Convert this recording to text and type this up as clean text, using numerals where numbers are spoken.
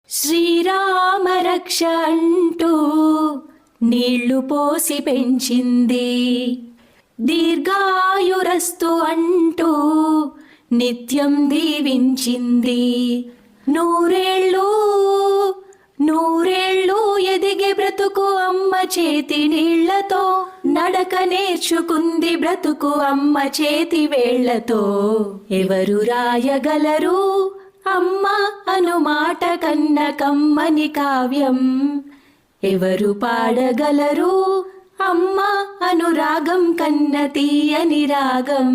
శ్రీరామ రక్ష అంటూ నీళ్లు పోసి పెంచింది, దీర్ఘాయురస్తు అంటూ నిత్యం దీవించింది. నూరేళ్ళు నూరేళ్ళు ఎదిగే బ్రతుకు అమ్మ చేతి నీళ్లతో, నడక నేర్చుకుంది బ్రతుకు అమ్మ చేతి వేళ్లతో. ఎవరు రాయగలరు అమ్మ అను మాట కన్న కమ్మని కావ్యం, ఎవరు పాడగలరు అమ్మ అనురాగం కన్న తీయని రాగం.